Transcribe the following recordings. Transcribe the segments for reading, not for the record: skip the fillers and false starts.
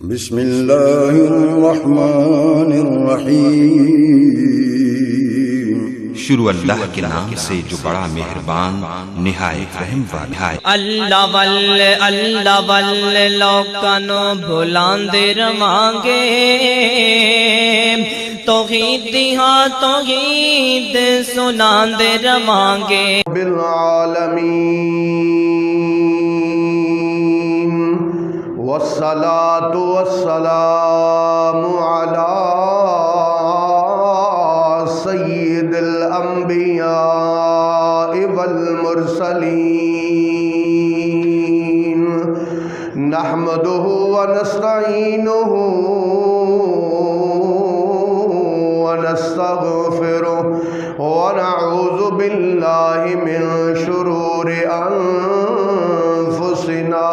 بسم اللہ الرحمن الرحیم۔ شروع اللہ کے نام سے جو بڑا مہربان نہایت رحم والا ہے۔ اللہ واللہ لوکانو بھلاندے رواں گے، توحید دی ہاں توحید سناندے رواں گے۔ بالعالمین والصلاة والسلام علی سید الانبیاء والمرسلین، نحمدہ ونستعینہ ونستغفرہ ونعوذ باللہ من شرور انفسنا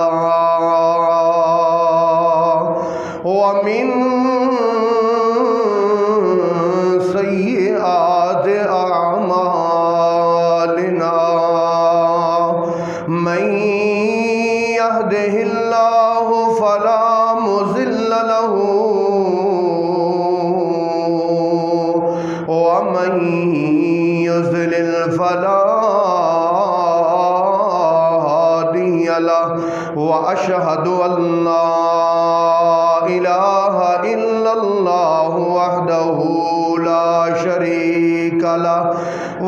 ومن سیئات اعمالنا، من یہدہ اللہ فلا مضل له ومن یضلل فلا هادی له، واشہد ان لا الہ الا اللہ وحدہ لا شریک لہ،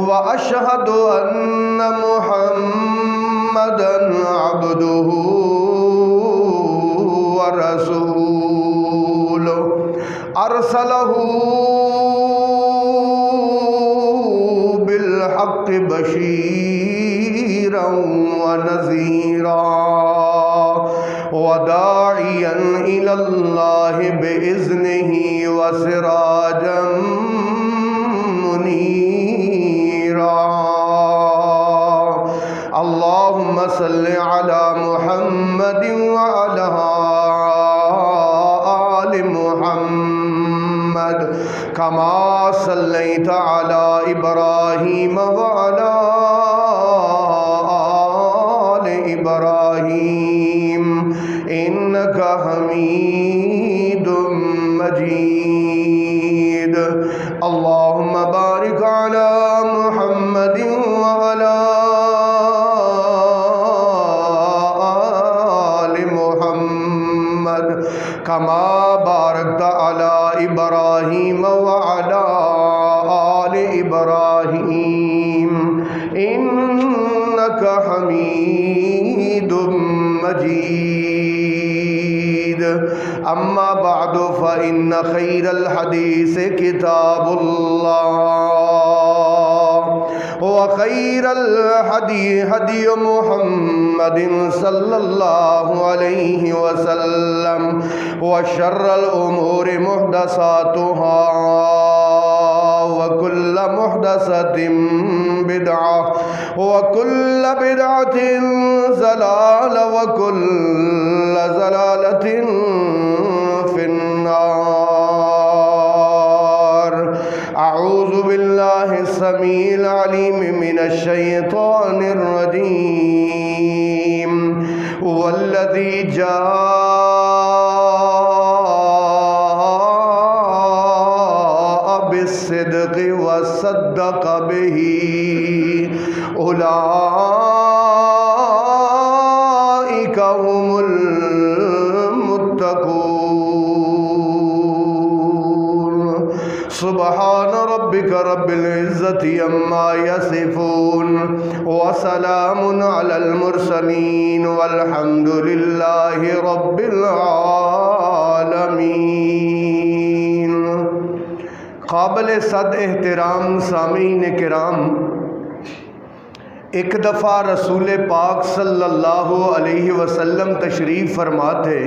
واشہد ان محمدا عبدہ ورسولہ، ارسلہ بالحق بشیرا ونذیرا وداعیا الی اللہ بإذنہ وسراجا منیرا۔ اللہم صل علی محمد وعلی آل محمد کما صلیت علی ابراہیم وعلی آل ابراہیم انک حمید مجید۔ اللہم بارک علی محمد وعلی آل محمد کما بارکت علی ابراہیم وعلی آل ابراہیم انک حمید مجید۔ اما بعد فإن خیر الحدیث کتاب اللہ، وخیر الہدی ہدی محمد صلی اللہ علیہ وسلم، وشر الامور محدثاتها وكل محدثة بدعة وكل بدعة ضلالة وكل ضلالة في النار۔ اعوذ باللہ السمیع العلیم من الشیطان الرجیم، والذی بالصدق وصدق به اولئک هم المتقون۔ سبحان ربک رب العزت عما یصفون وسلام علی المرسلین والحمد للہ رب العالمین۔ قابل صد احترام سامعین کرام، ایک دفعہ رسول پاک صلی اللہ علیہ وسلم تشریف فرما تھے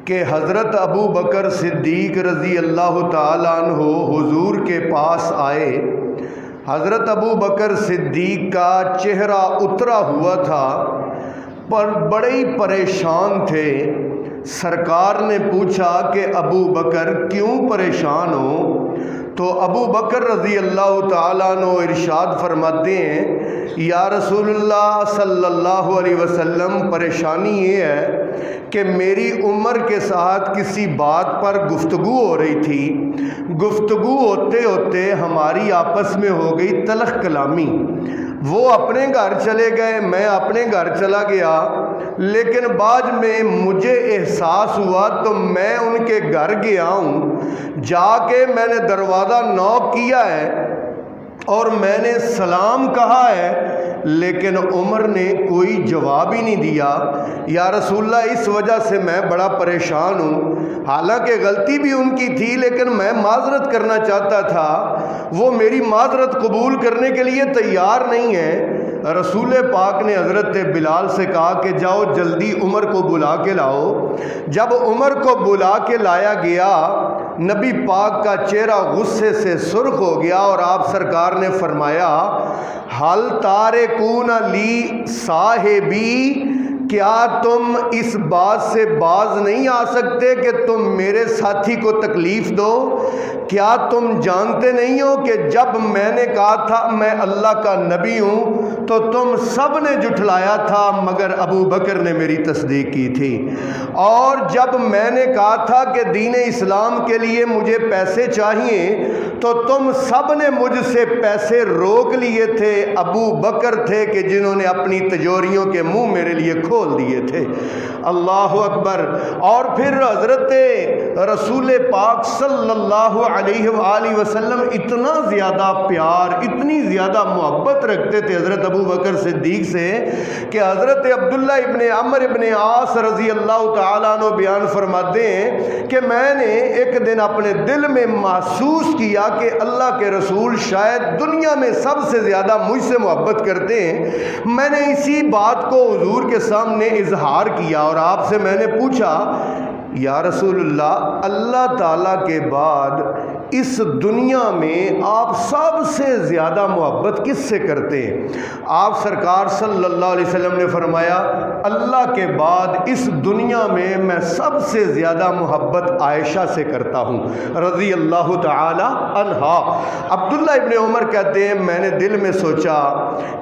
کہ حضرت ابو بکر صدیق رضی اللہ تعالیٰ عنہ حضور کے پاس آئے۔ حضرت ابو بکر صدیق کا چہرہ اترا ہوا تھا، پر بڑے ہی پریشان تھے۔ سرکار نے پوچھا کہ ابو بکر کیوں پریشان ہو؟ تو ابو بکر رضی اللہ تعالیٰ عنہ ارشاد فرماتے ہیں، یا رسول اللہ صلی اللہ علیہ وسلم، پریشانی یہ ہے کہ میری عمر کے ساتھ کسی بات پر گفتگو ہو رہی تھی، گفتگو ہوتے ہوتے ہماری آپس میں ہو گئی تلخ کلامی، وہ اپنے گھر چلے گئے، میں اپنے گھر چلا گیا، لیکن بعد میں مجھے احساس ہوا تو میں ان کے گھر گیا ہوں، جا کے میں نے دروازہ نوک کیا ہے اور میں نے سلام کہا ہے، لیکن عمر نے کوئی جواب ہی نہیں دیا۔ یا رسول اللہ اس وجہ سے میں بڑا پریشان ہوں، حالانکہ غلطی بھی ان کی تھی لیکن میں معذرت کرنا چاہتا تھا، وہ میری معذرت قبول کرنے کے لیے تیار نہیں ہے۔ رسول پاک نے حضرت بلال سے کہا کہ جاؤ جلدی عمر کو بلا کے لاؤ۔ جب عمر کو بلا کے لایا گیا، نبی پاک کا چہرہ غصے سے سرخ ہو گیا اور آپ سرکار نے فرمایا حل تارکون لی صاحبی، کیا تم اس بات سے باز نہیں آ سکتے کہ تم میرے ساتھی کو تکلیف دو؟ کیا تم جانتے نہیں ہو کہ جب میں نے کہا تھا میں اللہ کا نبی ہوں تو تم سب نے جھٹلایا تھا مگر ابو بکر نے میری تصدیق کی تھی، اور جب میں نے کہا تھا کہ دین اسلام کے لیے مجھے پیسے چاہیے تو تم سب نے مجھ سے پیسے روک لیے تھے، ابو بکر تھے کہ جنہوں نے اپنی تجوریوں کے منہ میرے لیے کھول دیے تھے۔ اللہ اکبر۔ اور پھر حضرت رسول پاک صلی اللہ علیہ وآلہ وسلم اتنا زیادہ پیار، اتنی زیادہ محبت رکھتے تھے حضرت ابو بکر صدیق سے کہ حضرت عبداللہ ابن عمر ابن عاص رضی اللہ تعالیٰ عنہ بیان فرماتے ہیں کہ میں نے ایک دن اپنے دل میں محسوس کیا کہ اللہ کے رسول شاید دنیا میں سب سے زیادہ مجھ سے محبت کرتے ہیں۔ میں نے اسی بات کو حضور کے سامنے اظہار کیا اور آپ سے میں نے پوچھا یا رسول اللہ، اللہ تعالیٰ کے بعد اس دنیا میں آپ سب سے زیادہ محبت کس سے کرتے ہیں؟ آپ سرکار صلی اللہ علیہ وسلم نے فرمایا اللہ کے بعد اس دنیا میں میں سب سے زیادہ محبت عائشہ سے کرتا ہوں رضی اللہ تعالی عنہا۔ عبداللہ ابن عمر کہتے ہیں میں نے دل میں سوچا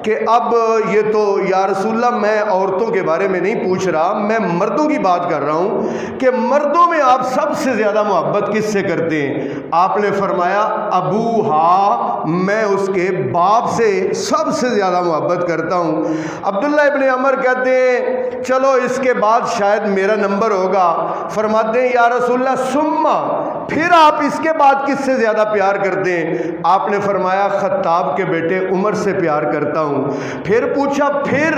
کہ اب یہ تو یا رسول اللہ میں عورتوں کے بارے میں نہیں پوچھ رہا، میں مردوں کی بات کر رہا ہوں کہ مردوں میں آپ سب سے زیادہ محبت کس سے کرتے ہیں؟ آپ نے فرمایا ابو ہاں، میں اس کے باپ سے سب سے زیادہ محبت کرتا ہوں۔ عبداللہ ابن عمر کہتے ہیں چلو اس کے بعد شاید میرا نمبر ہوگا۔ فرماتے ہیں یا رسول اللہ سما، پھر آپ اس کے بعد کس سے زیادہ پیار کرتے ہیں؟ آپ نے فرمایا خطاب کے بیٹے عمر سے پیار کرتا ہوں۔ پھر پوچھا پھر؟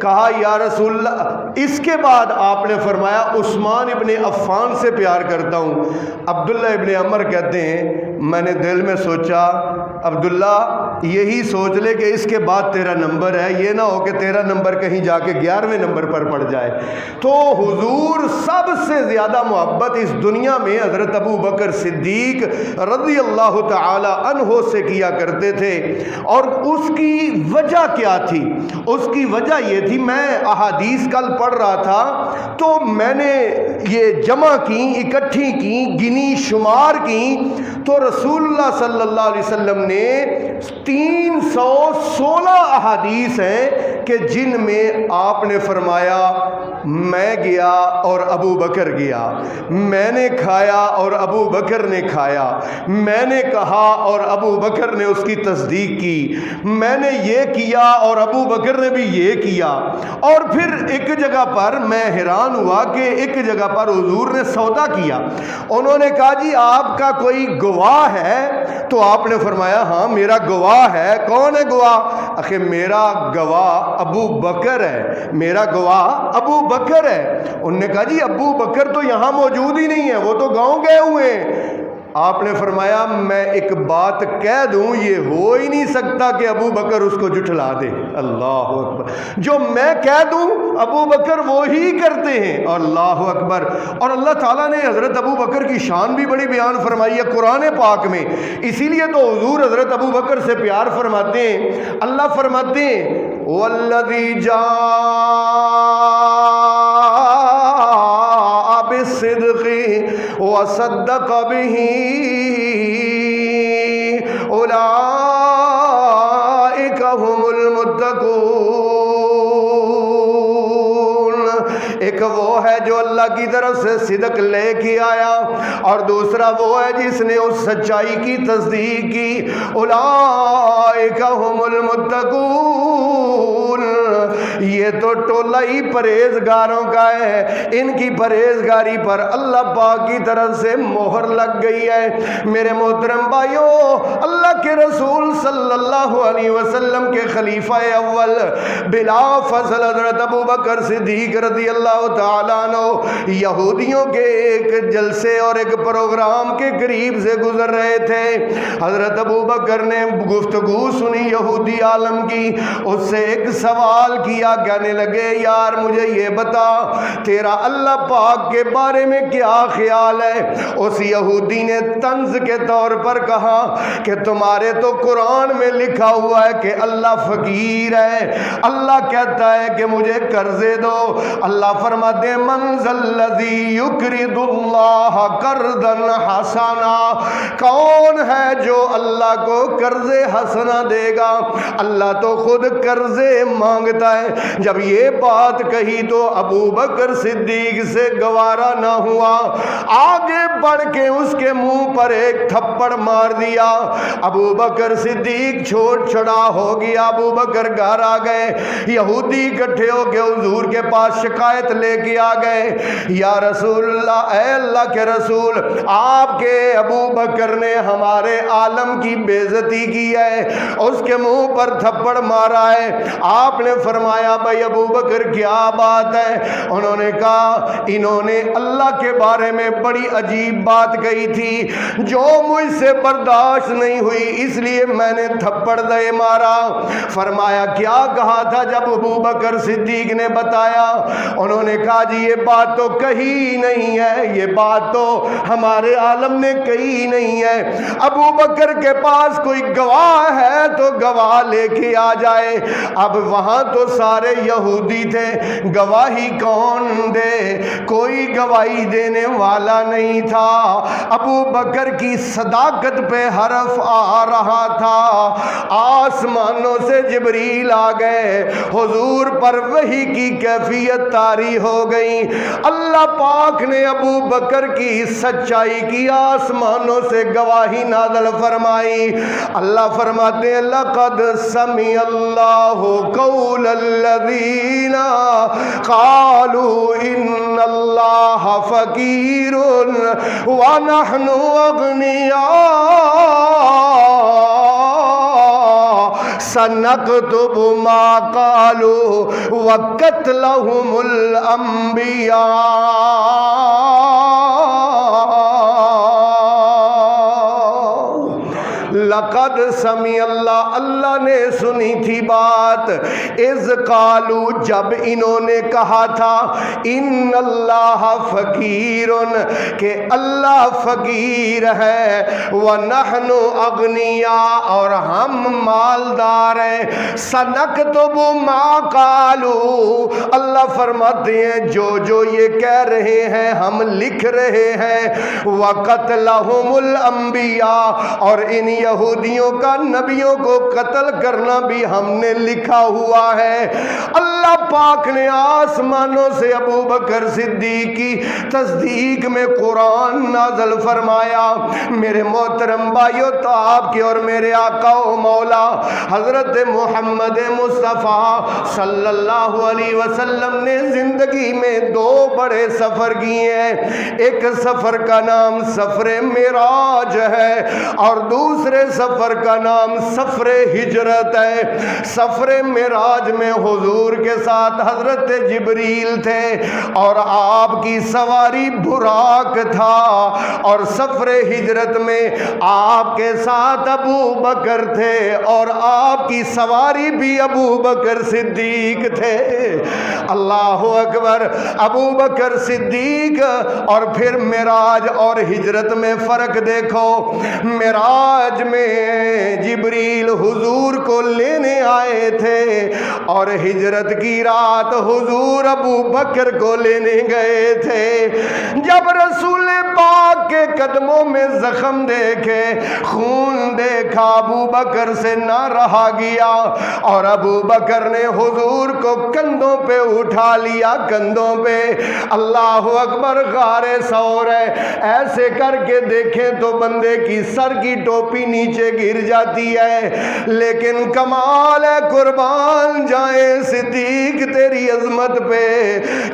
کہا یا رسول اللہ اس کے بعد آپ نے فرمایا عثمان ابن عفان سے پیار کرتا ہوں۔ عبداللہ ابن عمر کہتے ہیں میں نے دل میں سوچا عبداللہ یہی سوچ لے کہ اس کے بعد تیرا نمبر ہے، یہ نہ ہو کہ تیرا نمبر کہیں جا کے 11ویں نمبر پر پڑ جائے۔ تو حضور سب سے زیادہ محبت اس دنیا میں حضرت ابو بکر صدیق رضی اللہ تعالی عنہ سے کیا کرتے تھے۔ اور اس کی وجہ کیا تھی؟ اس کی وجہ یہ تھی، میں احادیث کل پڑھ رہا تھا تو میں نے یہ جمع کی، اکٹھی کی، گنی شمار کی تو رسول اللہ صلی اللہ علیہ وسلم نے 316 احادیث ہیں کہ جن میں آپ نے فرمایا میں گیا اور ابو بکر گیا، میں نے کھایا اور ابو بکر نے کھایا، میں نے کہا اور ابو بکر نے اس کی تصدیق کی، میں نے یہ کیا اور ابو بکر نے بھی یہ کیا۔ اور پھر ایک جگہ پر میں حیران ہوا کہ ایک جگہ پر حضور نے سودا کیا، انہوں نے کہا جی آپ کا کوئی گواہ ہے؟ تو آپ نے فرمایا ہاں میرا گواہ ہے۔ کون ہے گواہ؟ آخر میرا گواہ ابو بکر ہے، میرا گواہ ابو بکر ہے۔ انہوں نے کہا جی ابو بکر تو یہاں موجود ہی نہیں ہے، وہ تو گاؤں گئے ہوئے ہیں۔ آپ نے فرمایا میں ایک بات کہہ دوں، یہ ہو ہی نہیں سکتا کہ ابو بکر اس کو جھٹلا دے۔ اللہ اکبر، جو میں کہہ دوں ابو بکر وہی کرتے ہیں۔ اللہ اکبر۔ اور اللہ تعالیٰ نے حضرت ابو بکر کی شان بھی بڑی بیان فرمائی ہے قرآن پاک میں، اسی لیے تو حضور حضرت ابو بکر سے پیار فرماتے ہیں۔ اللہ فرماتے ہیں والذی بالصدق وصدق به اولئک هم المتقون۔ ایک وہ ہے جو اللہ کی طرف سے صدق لے کے آیا اور دوسرا وہ ہے جس نے اس سچائی کی تصدیق کی. اولئک هم المتقون. یہ تو ٹولہ ہی پرہیزگاروں کا ہے. ان کی پرہیزگاری پر اللہ پاک کی طرف سے مہر لگ گئی ہے. میرے محترم بھائیوں، اللہ کے رسول صلی اللہ علیہ وسلم کے خلیفہ اول بلا فضل حضرت ابو بکر صدیق رضی اللہ تعالیٰ عنہ یہودیوں کے ایک جلسے اور ایک پروگرام کے قریب سے گزر رہے تھے. حضرت ابو بکر نے گفتگو سنی یہودی عالم کی. اس سے ایک سوال کیا، کہنے لگے یار مجھے یہ بتا تیرا اللہ پاک کے بارے میں کیا خیال ہے؟ اس یہودی نے طنز کے طور پر کہا کہ تمہارے تو قرآن میں لکھا ہوا ہے کہ اللہ فقیر ہے، اللہ کہتا ہے کہ مجھے قرضے دو. اللہ فرماتے ہیں من ذا الذی یقرض اللہ قرضا حسنا. کون ہے جو اللہ کو قرض حسنا دے گا؟ اللہ تو خود قرضے مانگتا ہے. جب یہ بات کہی تو ابو بکر صدیق سے گوارا نہ ہوا، آگے بڑھ کے اس کے منہ پر ایک تھپڑ مار دیا. ابو بکر صدیق چھوٹ چھڑا ہو گیا. ابو بکر گھر آ گئے. یہودی اکٹھے ہو کے حضور کے پاس شکایت لے کے آ گئے، یا رسول اللہ، اے اللہ کے رسول، آپ کے ابو بکر نے ہمارے عالم کی بے عزتی کی ہے، اس کے منہ پر تھپڑ مارا ہے. آپ نے فرمایا بھائی ابو بکر کیا بات ہے؟ انہوں نے کہا انہوں نے اللہ کے بارے میں بڑی عجیب بات کہی تھی جو مجھ سے برداشت نہیں ہوئی، اس لیے میں نے تھپڑ دے مارا. فرمایا کیا کہا تھا؟ جب ابو بکر صدیق نے بتایا، انہوں نے کہا جی یہ بات تو کہی نہیں ہے، یہ بات تو ہمارے عالم نے کہی نہیں ہے. ابو بکر کے پاس کوئی گواہ ہے تو گواہ لے کے آ جائے. اب وہاں تو سارے یہودی تھے، گواہی کون دے؟ کوئی گواہی دینے والا نہیں تھا. ابو بکر کی صداقت پہ حرف آ رہا تھا. آسمانوں سے جبریل آ گئے، حضور پر وحی کی کیفیت طاری ہو گئی. اللہ پاک نے ابو بکر کی سچائی کی آسمانوں سے گواہی نازل فرمائی. اللہ فرماتے ہیں لقد سمع اللہ قول الذین قالوا ان اللہ فقیر ونحن اغنیاء سنکتب ما قالوا وقتلهم الانبیاء. لقد سمع اللہ، اللہ نے سنی تھی بات. اذ قالو، جب انہوں نے کہا تھا ان اللہ فقیر، کہ اللہ فقیر ہے، ونحن اغنیاء، اور ہم مالدار ہیں. سنکتب ما قالو، اللہ فرماتے ہیں جو جو یہ کہہ رہے ہیں ہم لکھ رہے ہیں. وقتلہم الانبیاء، اور ان یہودیوں کا نبیوں کو قتل کرنا بھی ہم نے لکھا ہوا ہے. اللہ پاک نے آسمانوں سے ابو بکر صدیق کی تصدیق میں قرآن نازل فرمایا. میرے محترم بھائیو، تو آپ کے اور میرے آقا و مولا حضرت محمد مصطفیٰ صلی اللہ علیہ وسلم نے زندگی میں دو بڑے سفر کیے ہیں. ایک سفر کا نام سفر معراج ہے اور دوسرے سفر کا نام سفر ہجرت ہے. سفر معراج میں حضور کے ساتھ حضرت جبریل تھے اور آپ کی سواری براق تھا، اور سفر ہجرت میں آپ کے ساتھ ابو بکر تھے اور آپ کی سواری بھی ابو بکر صدیق تھے. اللہ اکبر. ابو بکر صدیق اور پھر معراج اور ہجرت میں فرق دیکھو. معراج میں جبریل حضور کو لینے آئے تھے اور ہجرت کی رات حضور ابو بکر کو لینے گئے تھے. جب رسول پاک کے قدموں میں زخم دیکھے، خون دیکھا، ابو بکر سے نہ رہا گیا اور ابو بکر نے حضور کو کندھوں پہ اٹھا لیا، کندھوں پہ۔ اللہ اکبر، غار ثور ہے، ایسے کر کے دیکھیں تو بندے کی سر کی ٹوپی نیچے گر جاتی ہے، لیکن کمال ہے قربان جائے صدیق تیری عظمت پہ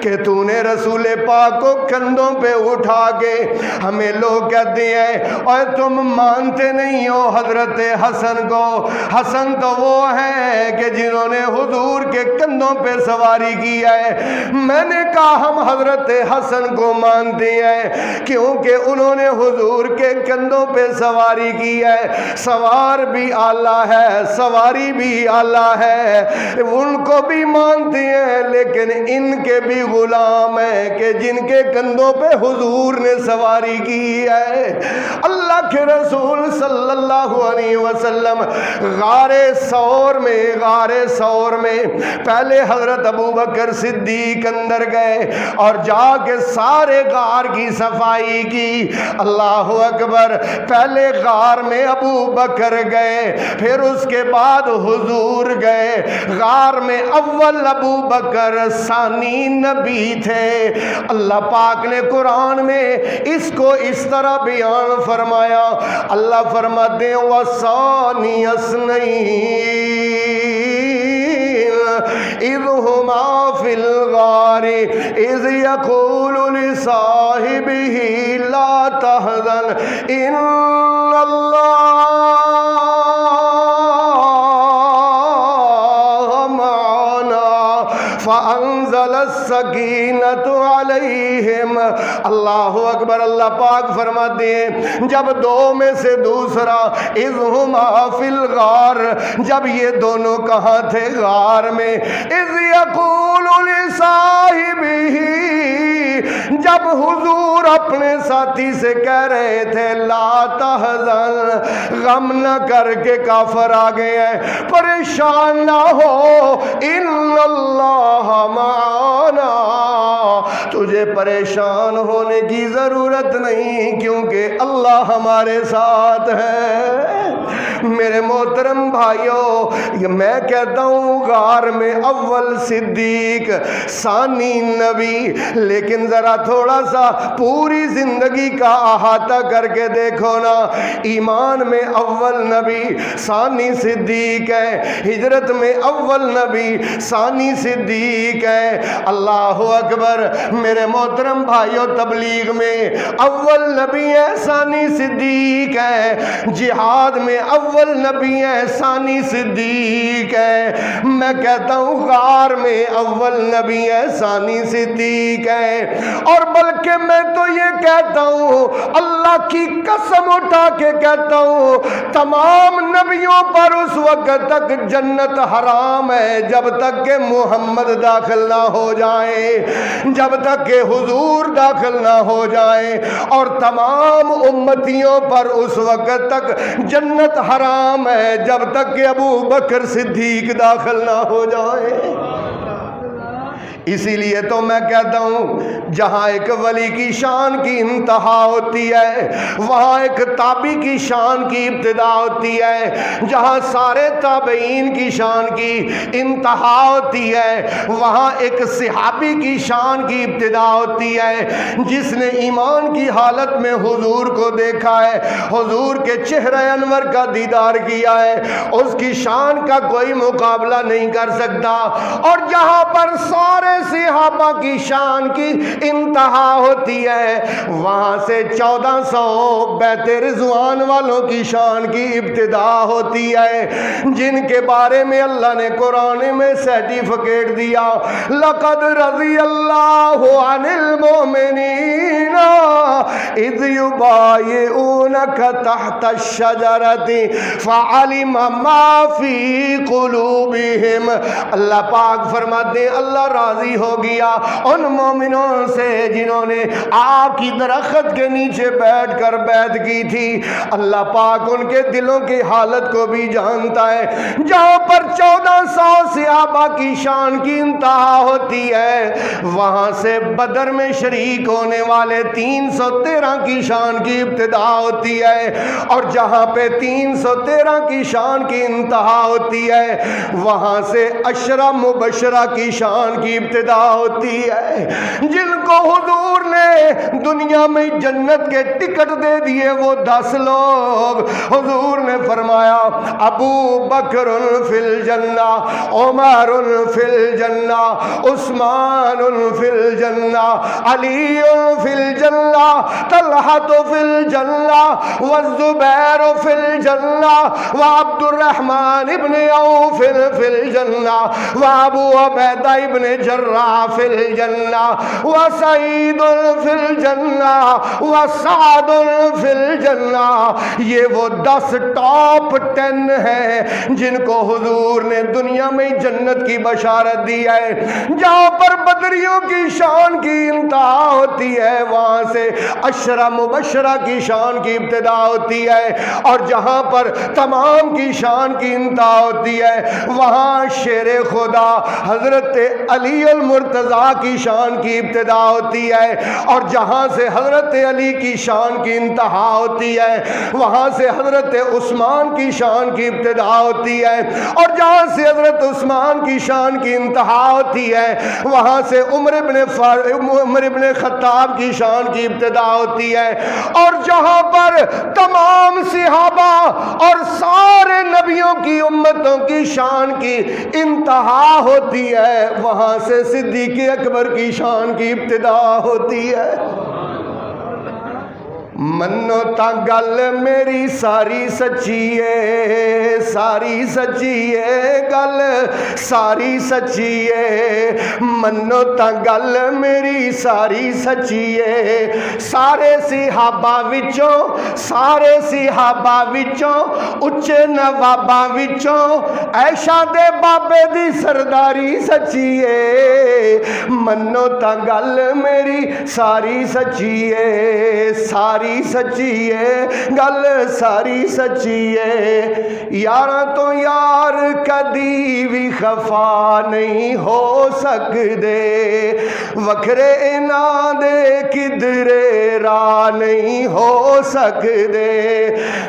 کہ تو نے رسول پاک کو کندھوں پہ اٹھا کے۔ ہمیں لوگ کہتے ہیں اور تم مانتے نہیں ہو حضرت حسن کو۔ حسن تو وہ ہے کہ جنہوں نے حضور کے کندھوں پہ سواری کی ہے۔ میں نے کہا ہم حضرت حسن کو مانتے ہیں کیونکہ انہوں نے حضور کے کندھوں پہ سواری کی ہے۔ سوار بھی اعلیٰ ہے، سواری بھی اعلیٰ ہے، ان کو بھی مانتے ہیں، لیکن ان کے بھی غلام ہیں کہ جن کے کندھوں پہ حضور نے سواری کی ہے۔ اللہ کے رسول صلی اللہ علیہ وسلم غار ثور میں پہلے حضرت ابو بکر صدیق اندر گئے اور جا کے سارے غار کی صفائی کی۔ اللہ اکبر، پہلے غار میں ابو بکر گئے، پھر اس کے بعد حضور گئے۔ غار میں اول ابو بکر، ثانی نبی تھے۔ اللہ پاک نے قرآن میں اس کو اس طرح بیان فرمایا، اللہ فرماتے ہیں وَثَانِيَ اثْنَيْنِ اِذْ هُمَا فِي الْغَارِ اِذْ يَقُولُ لِصَاحِبِهِ لَا تَحْزَنْ إِنَّ اللَّهَ مَعَنَا فَأَنزَلَ السَّكِينَةَ عَلَيْهِمْ۔ اللہ اکبر، اللہ پاک فرماتے ہیں جب دو میں سے دوسرا، اذ ہما فی الغار، جب یہ دونوں کہاں تھے؟ غار میں۔ اذ یقول لصاحبہ، جب حضور اپنے ساتھی سے کہہ رہے تھے لا تحزن، غم نہ کر کے کافر آ گئے ہیں، پریشان نہ ہو، ان اللہ معانا، تجھے پریشان ہونے کی ضرورت نہیں کیونکہ اللہ ہمارے ساتھ ہے۔ میرے محترم بھائیوں، میں کہتا ہوں غار میں اول صدیق، ثانی نبی، لیکن ذرا تھوڑا سا پوری زندگی کا احاطہ کر کے دیکھو نا، ایمان میں اول نبی، ثانی صدیق ہے، ہجرت میں اول نبی، ثانی صدیق ہے۔ اللہ اکبر، میرے محترم بھائیوں، تبلیغ میں اول نبی ہے، ثانی صدیق ہے، جہاد میں اول نبی ہے، ثانی صدیق ہے۔ میں کہتا ہوں غار میں اول نبی ہے، ثانی صدیق ہے، اور بلکہ میں تو یہ کہتا ہوں، اللہ کی قسم اٹھا کے کہتا ہوں، تمام نبیوں پر اس وقت تک جنت حرام ہے جب تک کہ محمد داخل نہ ہو جائے، جب تک کہ حضور داخل نہ ہو جائے، اور تمام امتیوں پر اس وقت تک جنت حرام ہے جب تک کہ ابو بکر صدیق داخل نہ ہو جائے۔ اسی لیے تو میں کہتا ہوں جہاں ایک ولی کی شان کی انتہا ہوتی ہے وہاں ایک تابعی کی شان کی ابتدا ہوتی ہے، جہاں سارے تابعین کی شان کی انتہا ہوتی ہے وہاں ایک صحابی کی شان کی ابتدا ہوتی ہے، جس نے ایمان کی حالت میں حضور کو دیکھا ہے، حضور کے چہرہ انور کا دیدار کیا ہے، اس کی شان کا کوئی مقابلہ نہیں کر سکتا۔ اور جہاں پر سارے صحابہ کی شان کی انتہا ہوتی ہے وہاں سے 1400 بیت رضوان والوں کی شان کی ابتدا ہوتی ہے، جن کے بارے میں اللہ نے قرآن میں سرٹیفکیٹ دیا، لقد رضی اللہ عن المؤمنین اذ یبایعونک تحت الشجرۃ فعلم ما فی قلوبہم۔ اللہ پاک فرماتے ہیں اللہ راضی ہو گیا ان مومنوں سے جنہوں نے آگ کی درخت کے نیچے بیٹھ کر بیعت کی تھی، اللہ پاک ان کے دلوں کی حالت کو بھی جانتا ہے۔ جہاں پر 1400 صحابہ کی شان کی انتہا ہوتی ہے وہاں سے بدر میں شریک ہونے والے 313 313 کی شان کی ابتدا ہوتی ہے اور جہاں پہ 313 کی شان کی انتہا ہوتی ہے وہاں سے 10 مبشرہ کی شان کی ابتدا ہوتی ہے. جن کو حضور نے دنیا میں جنت کے ٹکٹ دے دیے وہ 10 لوگ. حضور نے فرمایا ابو بکر فی الجنہ، عمر فی الجنہ، عثمان فی الجنہ، علی فی الجنہ، طلحہ فی الجنہ، والزبیر فی الجنہ، وعبد الرحمن ابن عوف فی الجنہ، وابو عبیدہ ابن جراح فی الجنہ، وسعید فی الجنہ، وسعد فی الجنہ. یہ وہ 10 ٹاپ 10 ہیں جن کو حضور نے دنیا میں جنت کی بشارت دی ہے. جہاں پر بدریوں کی شان کی انتہا ہوتی ہے وہاں سے 10 مبشرہ کی شان کی ابتدا ہوتی ہے اور جہاں پر تمام کی شان کی انتہا ہوتی ہے وہاں شیر خدا حضرت علی المرتضیٰ کی شان کی ابتدا ہوتی ہے اور جہاں سے حضرت علی کی شان کی انتہا ہوتی ہے وہاں سے حضرت عثمان کی شان کی ابتدا ہوتی ہے اور جہاں سے حضرت عثمان کی شان کی انتہا ہوتی ہے وہاں سے عمر ابن خطاب کی شان کی ابتدا ہوتی ہے اور جہاں پر تمام صحابہ اور سارے نبیوں کی امتوں کی شان کی انتہا ہوتی ہے وہاں سے صدیق اکبر کی شان کی ابتدا ہوتی ہے. منو تا گل میری ساری سچی ہے، ساری سچی ہے گل ساری سچی ہے. منو تا گل میری ساری سچی ہے. سارے صحابہ وچوں اچے نواباں وچوں عائشہ دے بابے دی سرداری سچی ہے. منو تا گل میری ساری سچی ہے، ساری سچی ہے گل ساری سچی ہے. یاراں تو یار کدی بھی خفا نہیں ہو سکدے، وکھرے انہاں دے کدرے راہ نہیں ہو سکدے.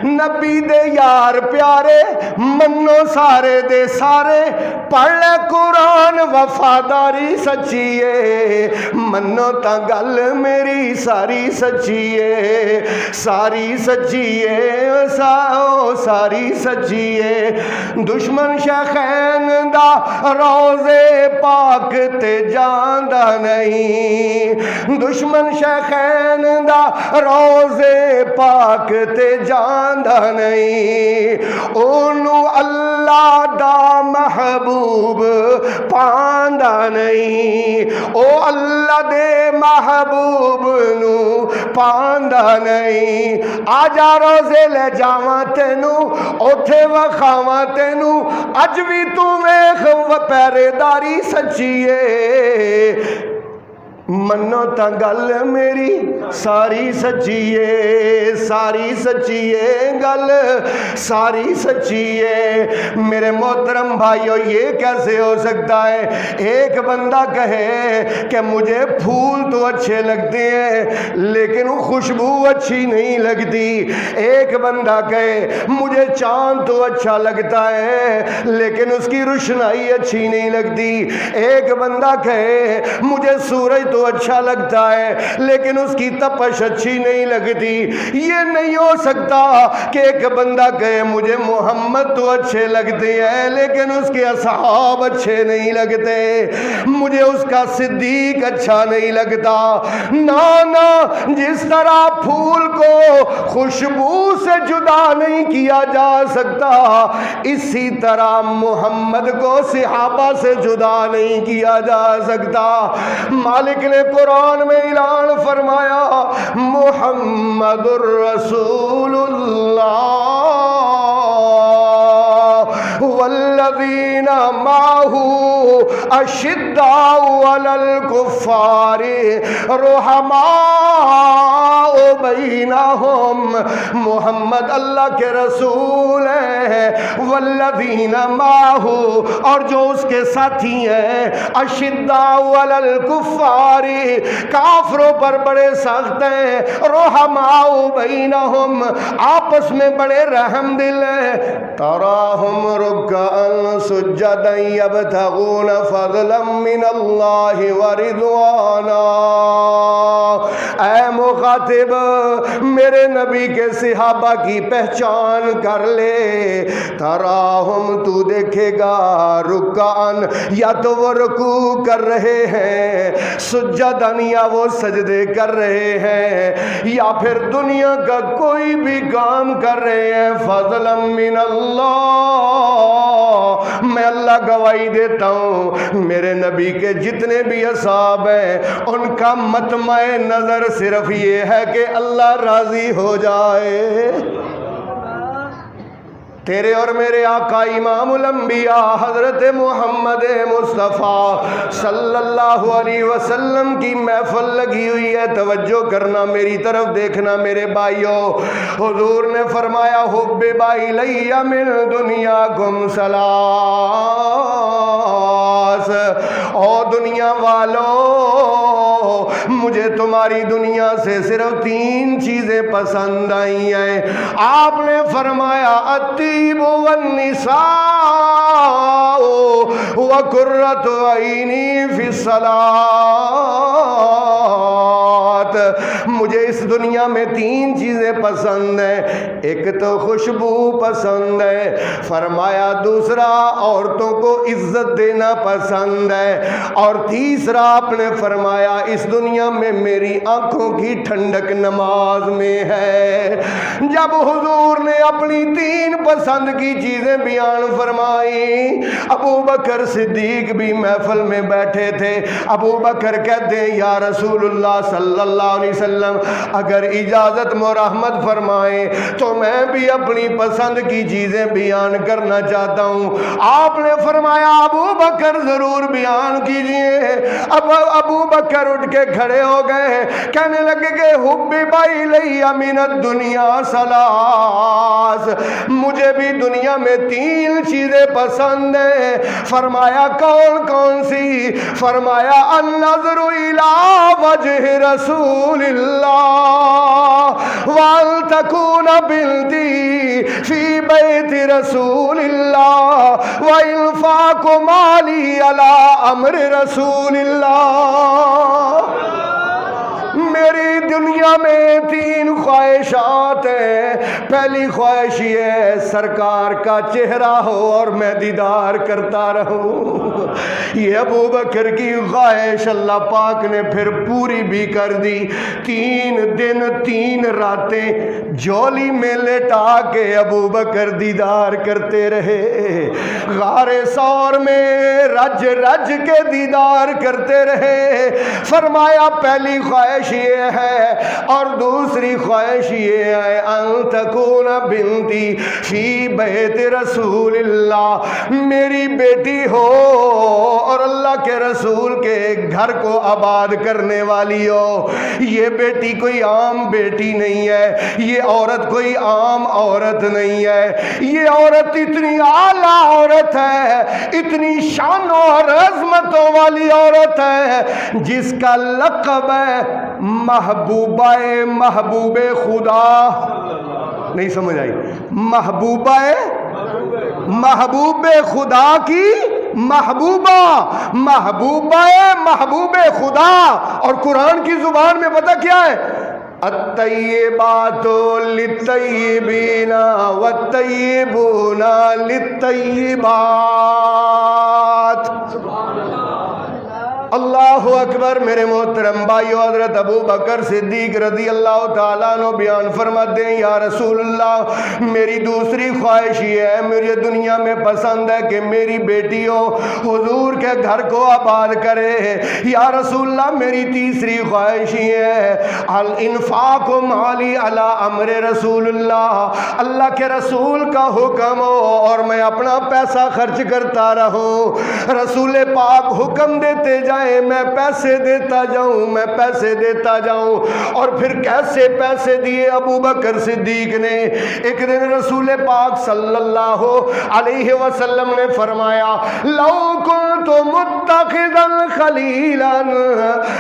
نبی دے یار پیارے منو سارے دے سارے، پڑھ لے قرآن وفاداری سچی ہے. منو تا گل میری ساری سچی ہے، ساری سچی ہے، ساری سچی ہے. دشمن شیخین دا روزے پاک تے جاندا نہیں، دشمن شیخین دا روزے پاک تے جاندا نہیں. اونوں اللہ دا محبوب پاندا نہیں، او اللہ دے محبوب نو پاندا نہیں. آجا روزے لے جاواں تینوں اوتھے وکھاواں تینوں، اج بھی تو ویکھ پہرے داری سچی ہے. منو تا گل میری ساری سچی ہے، ساری سچی ہے گل ساری سچی ہے. میرے محترم بھائیو یہ کیسے ہو سکتا ہے ایک بندہ کہے کہ مجھے پھول تو اچھے لگتے ہیں لیکن خوشبو اچھی نہیں لگتی. ایک بندہ کہے مجھے چاند تو اچھا لگتا ہے لیکن اس کی روشنائی اچھی نہیں لگتی. ایک بندہ کہے مجھے سورج تو اچھا لگتا ہے لیکن اس کی تپش اچھی نہیں لگتی. یہ نہیں ہو سکتا کہ ایک بندہ کہے مجھے محمد تو اچھے لگتے ہیں لیکن اس کے اصحاب اچھے نہیں لگتے، مجھے اس کا صدیق اچھا نہیں لگتا. نا جس طرح پھول کو خوشبو سے جدا نہیں کیا جا سکتا اسی طرح محمد کو صحابہ سے جدا نہیں کیا جا سکتا. مالک نے قرآن میں اعلان فرمایا محمد الرسول اللہ والذین معہ اشداء علی الکفار رحماء بینہم، محمد اللہ کے رسول ہیں، والذین معہ، اور جو اس کے ساتھی ہیں، اشداء علی الکفار، کافروں پر بڑے سخت ہیں، رحماء بینہم، آپس میں بڑے رحم دل ہیں، تراہم رکعا سجدا یبتغون فضلا من اللہ ورضوانا۔ اے مخاطب، میرے نبی کے صحابہ کی پہچان کر لے، تراہم، تو دیکھے گا، رکعن، یا تو وہ رکوع کر رہے ہیں، سجدن، یا وہ سجدے کر رہے ہیں، یا پھر دنیا کا کوئی بھی کام کر رہے ہیں، فضلا من اللہ، میں اللہ گواہی دیتا ہوں میرے نبی کے جتنے بھی اصحاب ہیں ان کا مطمع نظر صرف یہ ہے کہ اللہ راضی ہو جائے۔ تیرے اور میرے آقا امام الانبیاء حضرت محمد مصطفیٰ صلی اللہ علیہ وسلم کی محفل لگی ہوئی ہے، توجہ کرنا، میری طرف دیکھنا میرے بھائیوں۔ حضور نے فرمایا حبب الی من دنیاکم ثلاث، او دنیا والو، مجھے تمہاری دنیا سے صرف 3 چیزیں پسند آئی ہیں۔ آپ نے فرمایا الطیب والنساء وقرۃ عینی فی الصلاۃ، مجھے اس دنیا میں 3 چیزیں پسند ہیں، ایک تو خوشبو پسند ہے، فرمایا دوسرا عورتوں کو عزت دینا پسند ہے، اور تیسرا آپ نے فرمایا اس دنیا میں میری آنکھوں کی ٹھنڈک نماز میں ہے۔ جب حضور نے اپنی 3 پسند کی چیزیں بیان فرمائی، ابو بکر صدیق بھی محفل میں بیٹھے تھے۔ ابو بکر کہتے ہیں یا رسول اللہ صلی اللہ علیہ وسلم، اگر اجازت مرحمت فرمائیں تو میں بھی اپنی پسند کی چیزیں بیان کرنا چاہتا ہوں۔ آپ نے فرمایا ابو بکر ضرور بیان کیجئے۔ اب ابو بکر اٹھ کے کھڑے ہو گئے، کہنے لگے کہ حبب الی من الدنیا ثلاث، مجھے بھی دنیا میں 3 چیزیں پسند ہیں۔ فرمایا کون کون سی؟ فرمایا النظر الی وجہ رسول اللہ، وان تکون بنتی فی بیت رسول اللہ، وانفاق مالی علی امر رسول اللہ۔ میری دنیا میں 3 خواہشات ہیں۔ پہلی خواہش یہ ہے سرکار کا چہرہ ہو اور میں دیدار کرتا رہوں۔ یہ ابو بکر کی خواہش اللہ پاک نے پھر پوری بھی کر دی۔ 3 دن 3 راتیں جولی میں لٹا کے ابو بکر دیدار کرتے رہے، غار ثور میں رج رج کے دیدار کرتے رہے۔ فرمایا پہلی خواہش یہ ہے، اور دوسری خواہش یہ ہے ان تکون بنتی فی بیت رسول اللہ، میری بیٹی ہو اور اللہ کے رسول کے گھر کو آباد کرنے والی ہو۔ یہ بیٹی کوئی عام بیٹی نہیں ہے، یہ عورت کوئی عام عورت نہیں ہے، یہ عورت اتنی اعلیٰ عورت ہے، اتنی شان اور عظمتوں والی عورت ہے جس کا لقب ہے محبوبہ محبوب خدا۔ نہیں سمجھ آئی؟ محبوبہ محبوب خدا کی محبوبہ، محبوبہ محبوب خدا۔ اور قرآن کی زبان میں پتہ کیا ہے؟ الطیبات للطیبین والطیبون للطیبات۔ اللہ اکبر میرے محترم بھائیو، حضرت ابو بکر صدیق رضی اللہ تعالیٰ عنہ بیان فرماتے ہیں یا رسول اللہ میری دوسری خواہش یہ ہے، مجھے دنیا میں پسند ہے کہ میری بیٹی ہو حضور کے گھر کو آباد کرے۔ یا رسول اللہ میری تیسری خواہش یہ ہے الانفاق مالی علی امر رسول اللہ، اللہ کے رسول کا حکم ہو اور میں اپنا پیسہ خرچ کرتا رہوں، رسول پاک حکم دیتے جائیں میں پیسے دیتا جاؤں، میں پیسے دیتا جاؤں۔ اور پھر کیسے پیسے دیے ابو بکر صدیق نے؟ ایک دن رسول پاک صلی اللہ علیہ وسلم نے فرمایا لو کنت متخذا خلیلا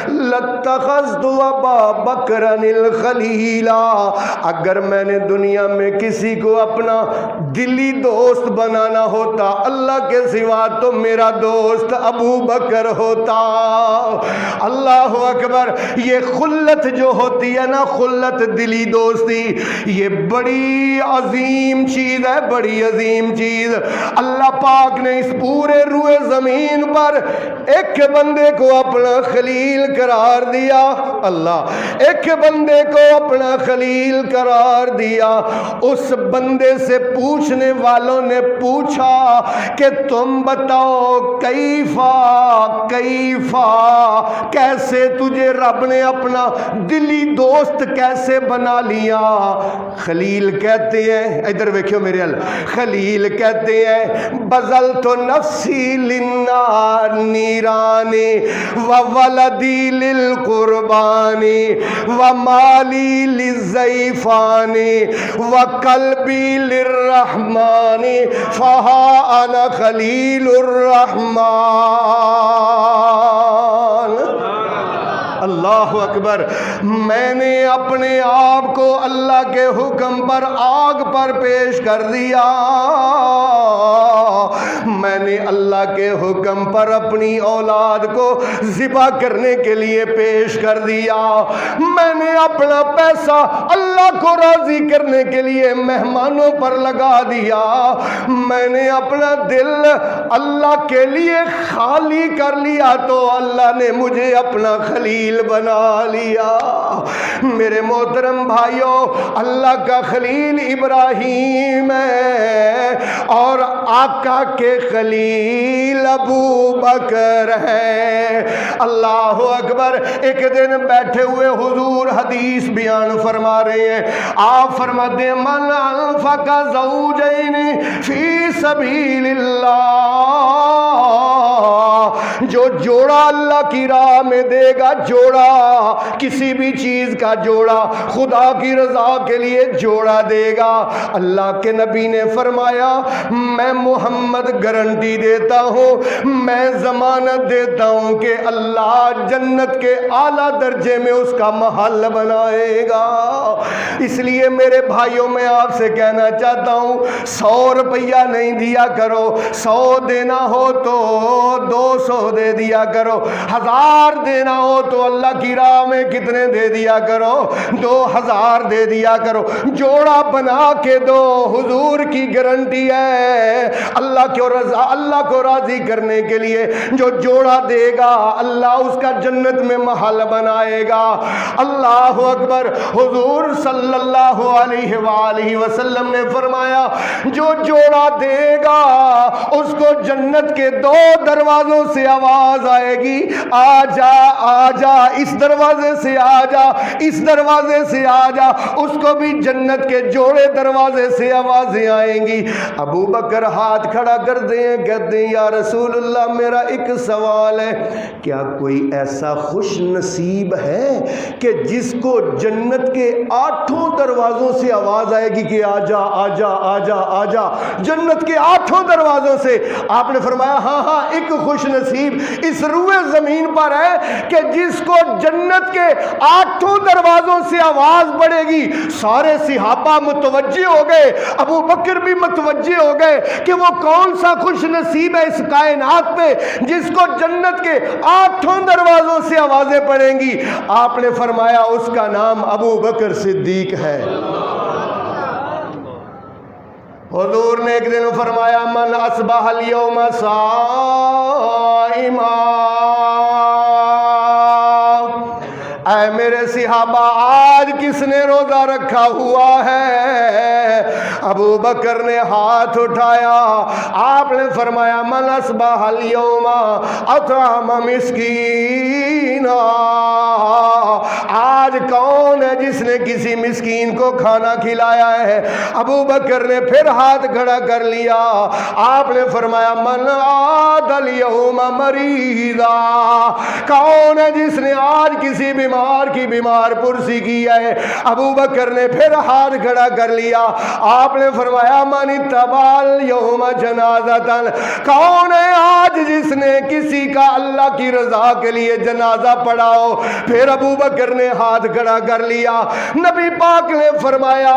لاتخذت ابا بکر الخلیلا، اگر میں نے دنیا میں کسی کو اپنا دلی دوست بنانا ہوتا اللہ کے سوا تو میرا دوست ابو بکر ہوتا۔ اللہ اکبر، یہ خلت جو ہوتی ہے نا، خلت دلی دوستی، یہ بڑی عظیم چیز ہے، بڑی عظیم چیز۔ اللہ پاک نے اس پورے روئے زمین پر ایک بندے کو اپنا خلیل قرار دیا، اللہ ایک بندے کو اپنا خلیل قرار دیا۔ اس بندے سے پوچھنے والوں نے پوچھا کہ تم بتاؤ کیفا کیفا، کیسے تجھے رب نے اپنا دلی دوست کیسے بنا لیا؟ خلیل کہتے ہیں، ادھر دیکھو میرے خلیل کہتے ہیں بذلت نفسی للنار نیرانی وولدی للقربانی ومالی للزیفانی وقلبی للرحمانی فہا انا خلیل الرحمن۔ اللہ اکبر، میں نے اپنے آپ کو اللہ کے حکم پر آگ پر پیش کر دیا، میں نے اللہ کے حکم پر اپنی اولاد کو ذبح کرنے کے لیے پیش کر دیا، میں نے اپنا پیسہ اللہ کو راضی کرنے کے لیے مہمانوں پر لگا دیا، میں نے اپنا دل اللہ کے لیے خالی کر لیا تو اللہ نے مجھے اپنا خلیل بنا لیا۔ میرے محترم بھائیوں، اللہ کا خلیل ابراہیم ہے اور آقا کے خلیل ابو بکر ہے۔ اللہ اکبر، ایک دن بیٹھے ہوئے حضور حدیث بیان فرما رہے ہیں، آپ فرماتے ہیں من انفق زوجین فی سبیل اللہ، جو جوڑا اللہ کی راہ میں دے گا، جوڑا کسی بھی چیز کا جوڑا، خدا کی رضا کے لیے جوڑا دے گا، اللہ کے نبی نے فرمایا میں محمد گارنٹی دیتا ہوں، میں ضمانت دیتا ہوں کہ اللہ جنت کے اعلیٰ درجے میں اس کا محل بنائے گا۔ اس لیے میرے بھائیوں میں آپ سے کہنا چاہتا ہوں 100 روپیہ نہیں دیا کرو، 100 دینا ہو تو 200 دے دیا کرو، 1000 دینا ہو تو اللہ کی راہ میں کتنے دے دیا کرو، 2000 دے دیا کرو، جوڑا بنا کے دو، حضور کی گارنٹی ہے اللہ کی رضا، اللہ کو راضی کرنے کے لیے جو جوڑا دے گا اللہ اس کا جنت میں محل بنائے گا۔ اللہ اکبر، حضور صلی اللہ علیہ وآلہ وسلم نے فرمایا جو جوڑا دے گا اس کو جنت کے 2 دروازوں سے آواز آئے گی، آ جا آ جا، اس دروازے سے آ جا، اس دروازے سے آ جا، اس کو بھی جنت کے جوڑے دروازے سے آوازیں آئیں گی۔ ابو بکر ہاتھ کھڑا کرتے ہیں، کہتے ہیں یا رسول اللہ میرا ایک سوال ہے، کیا کوئی ایسا خوش نصیب ہے کہ جس کو جنت کے 8 دروازوں سے آواز آئے گی کہ آ جا آ جا آ جا آ جا، جنت کے 8 دروازوں سے؟ آپ نے فرمایا ہاں ہاں، ایک خوش نصیب اس روئے زمین پر ہے کہ جس کو جنت کے 8 دروازوں سے آواز پڑے گی۔ سارے صحابہ متوجہ ہو گئے، ابو بکر بھی متوجہ ہو گئے کہ وہ کون سا خوش نصیب ہے اس کائنات پہ جس کو جنت کے 8 دروازوں سے آوازیں پڑیں گی۔ آپ نے فرمایا اس کا نام ابو بکر صدیق ہے۔ حضور نے ایک دن فرمایا، من اصبح اليوم صائما اے میرے صحابہ آج کس نے روزہ رکھا ہوا ہے؟ ابو بکر نے ہاتھ اٹھایا، آپ نے فرمایا من اصبح اليوم اطعم مسکینا، آج کون ہے جس نے کسی مسکین کو کھانا کھلایا ہے؟ ابو بکر نے پھر ہاتھ کھڑا کر لیا، آپ نے فرمایا من عاد اليوم مریضا، کون ہے جس نے آج کسی بیمار کی بیمار پرسی کی ہے؟ ابو بکر نے پھر ہاتھ کھڑا کر لیا، آپ نے فرمایا من اتبع اليوم جنازتا، کون ہے آج جس نے کسی کا اللہ کی رضا کے لیے جنازہ پڑھاؤ؟ پھر ابو بکر نے ہاتھ کھڑا کر لیا۔ نبی پاک نے فرمایا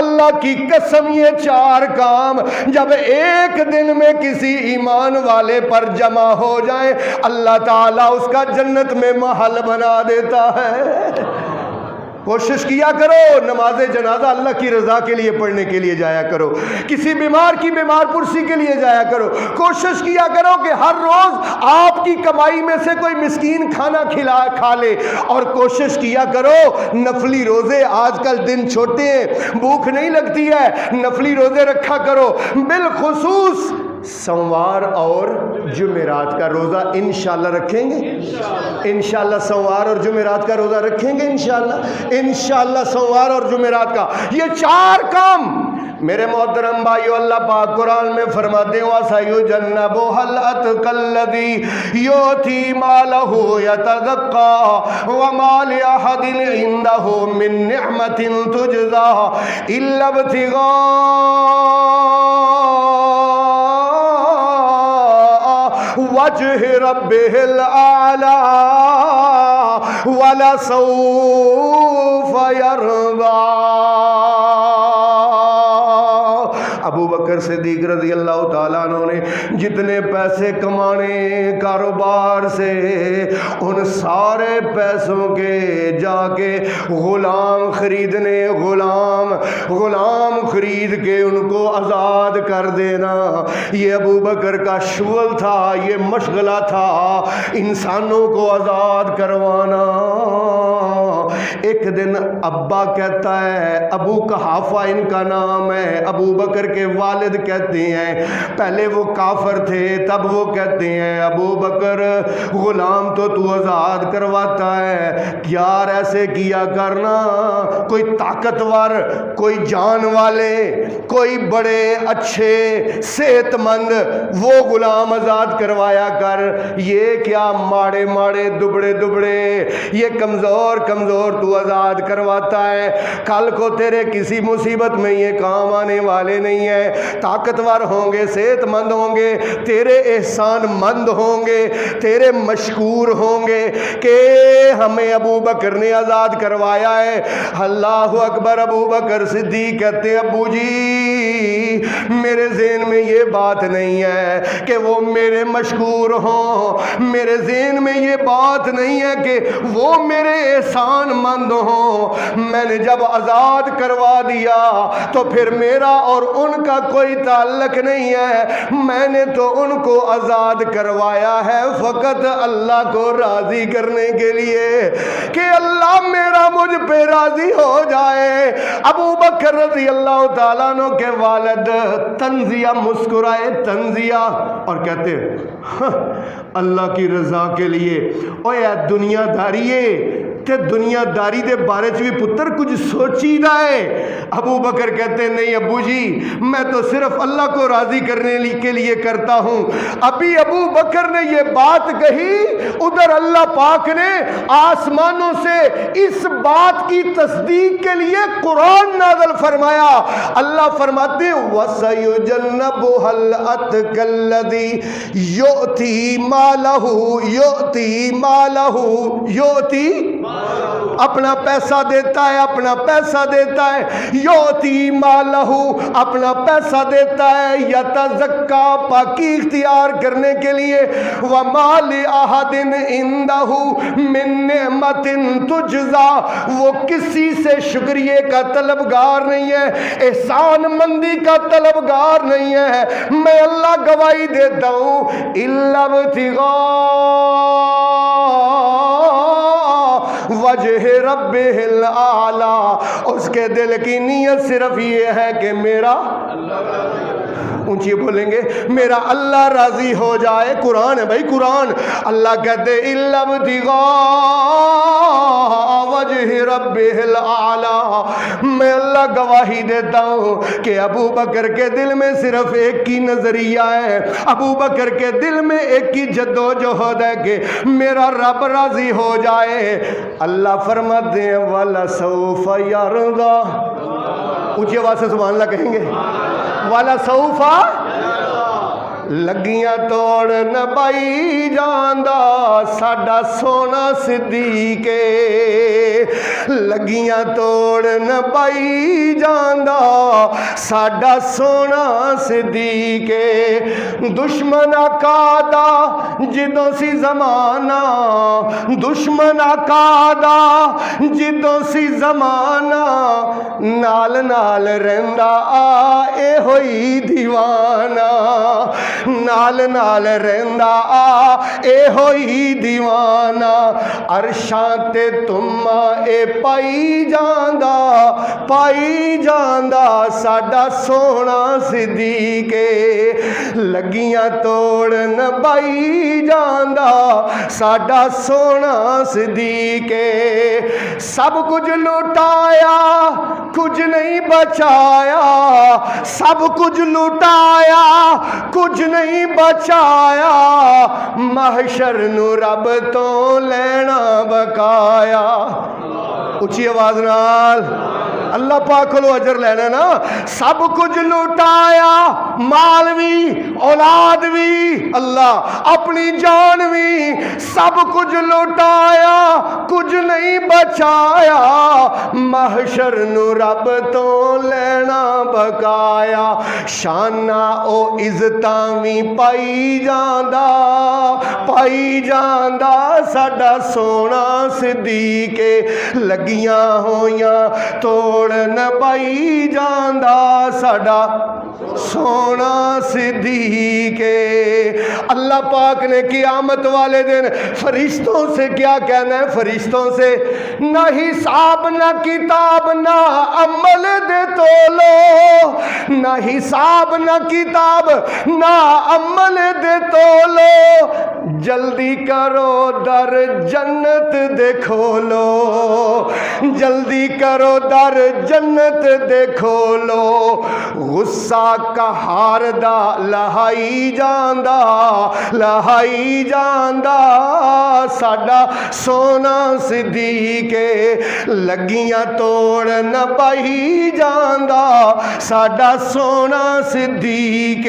اللہ کی قسم یہ چار کام جب ایک دن میں کسی ایمان والے پر جمع ہو جائیں اللہ تعالیٰ اس کا جنت میں محل بنا دیتا ہے۔ کوشش کیا کرو نماز جنازہ اللہ کی رضا کے لیے پڑھنے کے لیے جایا کرو، کسی بیمار کی بیمار پرسی کے لیے جایا کرو، کوشش کیا کرو کہ ہر روز آپ کی کمائی میں سے کوئی مسکین کھانا کھا لے، اور کوشش کیا کرو نفلی روزے، آج کل دن چھوٹے ہیں بھوک نہیں لگتی ہے، نفلی روزے رکھا کرو، بالخصوص سوموار اور جمعرات کا روزہ انشاءاللہ رکھیں گے، انشاءاللہ سوموار اور جمعرات کا روزہ رکھیں گے، انشاءاللہ سوموار اور جمعرات کا یہ چار کام۔ میرے محترم بھائیو اللہ پاک قرآن میں فرماتے ہیں وَسَيُجَنَّبُهَا الْأَتْقَى الَّذِي يُؤْتِي مَالَهُ يَتَزَكَّى وَمَا لِأَحَدٍ عِندَهُ مِن نِّعْمَةٍ تُجْزَىٰ إِلَّا وجہ ربہ الاعلی ولسوف یرضی۔ ابو بکر صدیق رضی اللہ تعالیٰ عنہ نے جتنے پیسے کمانے کاروبار سے ان سارے پیسوں کے جا کے غلام خریدنے، غلام خرید کے ان کو آزاد کر دینا، یہ ابو بکر کا شغل تھا، یہ مشغلہ تھا، انسانوں کو آزاد کروانا۔ ایک دن ابا کہتا ہے، ابو قحافہ ان کا نام ہے، ابو بکر کے والد کہتے ہیں، پہلے وہ کافر تھے تب وہ کہتے ہیں ابو بکر غلام تو آزاد کرواتا ہے، یار ایسے کیا کرنا، کوئی طاقتور، کوئی جان والے، کوئی بڑے اچھے صحت مند وہ غلام آزاد کروایا کر، یہ کیا ماڑے ماڑے دبڑے دبڑے، یہ کمزور تو آزاد کرواتا ہے، کل کو تیرے کسی مصیبت میں یہ کام آنے والے نہیں ہیں، طاقتور ہوں گے، صحت مند ہوں گے، تیرے احسان مند ہوں گے، تیرے مشکور ہوں گے کہ ہمیں ابو بکر نے آزاد کروایا ہے۔ اللہ اکبر۔ ابو بکر صدیق کہتے ہیں ابو جی میرے ذہن میں یہ بات نہیں ہے کہ وہ میرے مشکور ہوں، میرے ذہن میں یہ بات نہیں ہے کہ وہ میرے احسان مند ہوں، میں نے جب آزاد کروا دیا تو پھر میرا اور ان کا کوئی تعلق نہیں ہے، میں نے تو ان کو آزاد کروایا ہے فقط اللہ کو راضی کرنے کے لیے کہ اللہ میرا مجھ پہ راضی ہو جائے۔ ابو بکر رضی اللہ تعالیٰ عنہ کے والد تنزیہ مسکرائے، تنزیہ، اور کہتے اللہ کی رضا کے لیے اوے دنیا داریے تے دنیا داری دے بارے چ بھی پتر کچھ سوچی دا ہے۔ ابو بکر کہتے ہیں نہیں ابو جی میں تو صرف اللہ کو راضی کرنے کے لیے کرتا ہوں۔ ابھی ابو بکر نے یہ بات کہی، ادھر اللہ پاک نے آسمانوں سے اس بات کی تصدیق کے لیے قرآن نازل فرمایا۔ اللہ فرماتے ہیں وَسَيُجَنَّبُهَا الْأَتْقَى الَّذِي يُؤْتِي اپنا پیسہ دیتا ہے، اپنا پیسہ دیتا ہے، یوتی مالہ اپنا پیسہ دیتا ہے، یتزکا پاکی اختیار کرنے کے لیے، وما لأحد عنده من نعمت تجزا وہ کسی سے شکریہ کا طلبگار نہیں ہے، احسان مندی کا طلبگار نہیں ہے، میں اللہ گواہی دیتا ہوں الا ابتغاء وجہ وجہ ربہل اعلی، اس کے دل کی نیت صرف یہ ہے کہ میرا اونچی بولیں گے میرا اللہ راضی ہو جائے۔ قرآن ہے بھائی قرآن، اللہ کہتے الا ابتغاء وجہ ربہ الاعلی، میں اللہ گواہی دیتا ہوں کہ ابو بکر کے دل میں صرف ایک ہی نظریہ ہے، ابو بکر کے دل میں ایک ہی جدوجہد ہے کہ میرا رب راضی ہو جائے۔ اللہ فرماتے ہیں وَلَسَوْفَ يَرْضَى، اونچی آواز سے سبحان اللہ کہیں گے، وَلَسَوْفَ لگیاں توڑن بائی جاندا ساڈا سونا صدیق، لگیاں توڑن بائی جاندا ساڈا سونا صدیق، دشمن آقادا جدوں سی زمانہ، دشمن آقادا جدوں سی زمانہ، نال نال رہندا اے ہوئی دیوانہ، نال نال رہندا اے ہوئی دیوانہ، عرشاں تے تما اے پائی جاندا ساڈا سونا صدیق، لگیاں توڑن بائی جاندا ساڈا سونا صدیق، سب کچھ لٹایا کچھ نہیں بچایا، سب کچھ لٹایا کچھ نہیں بچایا، محشر نو رب تو لینا بقایا۔ اچھی آواز نال اللہ پاک کو اجر لینا نا، سب کچھ لٹایا، مال بھی اولاد بھی اللہ اپنی جان بھی، سب کچھ لٹایا کچھ نہیں بچایا، محشر نو رب تو لینا بقایا، شانہ او عزتاں بھی پائی جاندا ساڈا سونا صدیق، لگیاں ہویاں توڑن بائی جاندا ساڈا سونا صدیق۔ اللہ پاک نے قیامت والے دن فرشتوں سے کیا کہنا ہے؟ فرشتوں سے نہ حساب نہ کتاب نہ عمل دے تولو، نہ حساب نہ کتاب نہ عمل دے تولو، جلدی کرو در جنت دے کھولو، جلدی کرو در جنت دے کھولو، غصہ قہار دا لہائی جاندا ساڈا سونا صدیق، لگیاں توڑن بائی جاندا ساڈا سونا صدیق،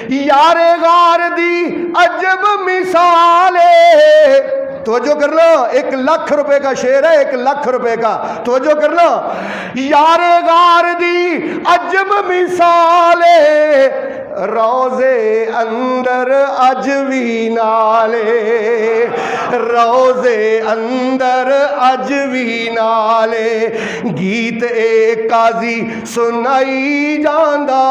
یار غار دی عجب مثال ہے، توجہ کرنا، 1,00,000 کا شعر ہے، 1,00,000 کا، توجہ کرنا، یار غار دی عجب مثال ہے، روزے اندر اج وی نالے، روزے اندر اج وی نالے، گیت اے قاضی سنائی جاندا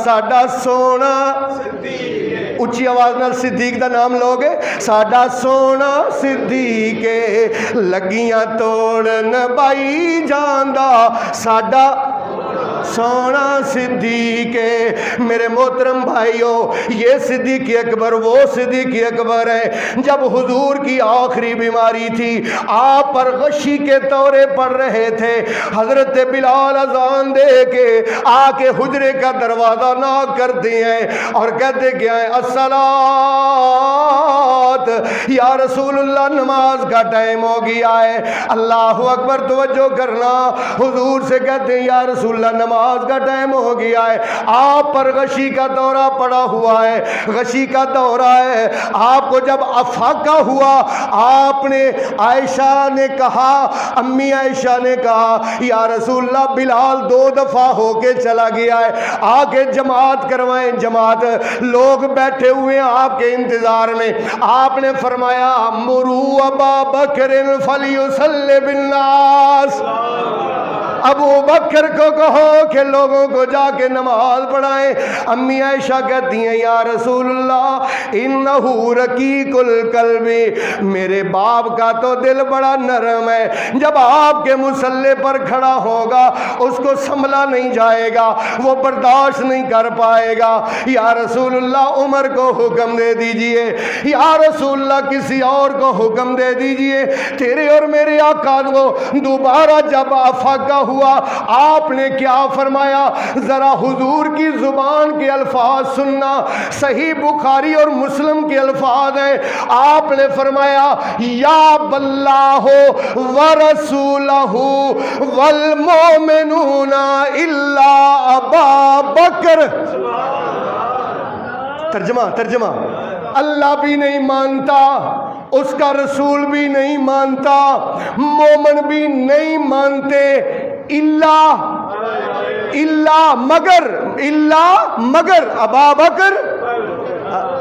ساڈا سونا صدیق، اچھی آواز نال صدیق دا نام لوگے، ساڈا سونا صدیق، لگیاں توڑن بائی جاندا ساڈا سونا صدیق۔ میرے محترم بھائیوں، یہ صدیق اکبر وہ صدیق اکبر ہے جب حضور کی آخری بیماری تھی، آپ پر غشی کے دورے پڑ رہے تھے، حضرت بلال اذان دے کے آ کے حجرے کا دروازہ ناک کرتے ہیں اور کہتے کیا ہیں؟ الصلاۃ، یا رسول اللہ نماز کا ٹائم ہو گیا ہے، اللہ اکبر، توجہ کرنا، حضور سے کہتے ہیں یا رسول اللہ نماز کا ٹائم ہو گیا ہے، آپ پر غشی کا دورہ پڑا ہوا ہے، غشی کا دورہ ہے۔ آپ کو جب افاقہ ہوا، آپ نے عائشہ نے کہا، امی عائشہ نے کہا یا رسول اللہ بلال 2 دفعہ ہو کے چلا گیا ہے، آگے جماعت کروائیں، جماعت، لوگ بیٹھے ہوئے ہیں آپ کے انتظار میں۔ آپ نے فرمایا مروا ابا بکر فلیصلی بالناس، ابو بکر کو کہو کہ لوگوں کو جا کے نماز پڑھائیں۔ امی عائشہ کہتی ہیں یا رسول اللہ انہو رقیق القلب، میرے باپ کا تو دل بڑا نرم ہے، جب آپ کے مصلی پر کھڑا ہوگا اس کو سنبھلا نہیں جائے گا، وہ برداشت نہیں کر پائے گا۔ یا رسول اللہ عمر کو حکم دے دیجئے، یا رسول اللہ کسی اور کو حکم دے دیجئے۔ تیرے اور میرے آقا کو دوبارہ جب افاقہ ہوا آپ نے کیا فرمایا؟ ذرا حضور کی زبان کے الفاظ سننا، صحیح بخاری اور مسلم کے الفاظ ہیں۔ آپ نے فرمایا یا باللہ ورسولہ والمؤمنون الا ابا بکر۔ ترجمہ اللہ بھی نہیں مانتا، اس کا رسول بھی نہیں مانتا، مومن بھی نہیں مانتے، مگر ابا بکر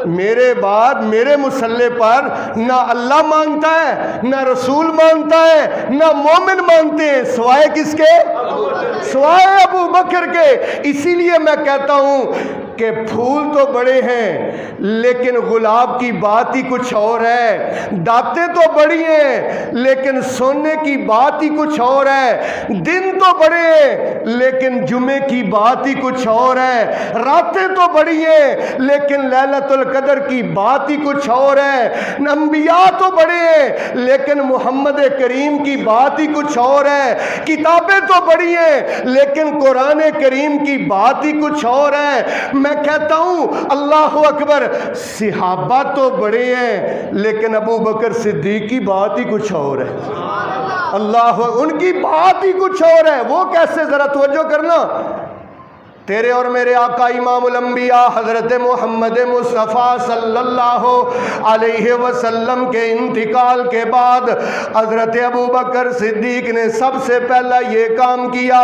میرے بعد میرے مصلی پر نہ اللہ مانتا ہے، نہ رسول مانتا ہے، نہ مومن مانتے ہیں، سوائے کس کے؟ سوائے ابو بکر کے۔ اسی لیے میں کہتا ہوں کہ پھول تو بڑے ہیں لیکن گلاب کی بات ہی کچھ اور ہے، داتیں تو بڑی ہیں لیکن سونے کی بات ہی کچھ اور ہے، دن تو بڑے ہیں لیکن جمعے کی بات ہی کچھ اور ہے، راتیں تو بڑی ہیں لیکن لیلۃ القدر کی بات ہی کچھ اور ہے، انبیاء تو بڑے ہیں لیکن محمد کریم کی بات ہی کچھ اور ہے، کتابیں تو بڑی ہیں لیکن قرآن کریم کی بات ہی کچھ اور ہے۔ میں کہتا ہوں اللہ اکبر، صحابہ تو بڑے ہیں لیکن ابو بکر صدیق کی بات ہی کچھ اور ہے، اللہ ان کی بات ہی کچھ اور ہے۔ وہ کیسے؟ ذرا توجہ کرنا۔ تیرے اور میرے آقا امام الانبیاء حضرت محمد مصطفیٰ صلی اللہ علیہ وسلم کے انتقال کے بعد حضرت ابو بکر صدیق نے سب سے پہلا یہ کام کیا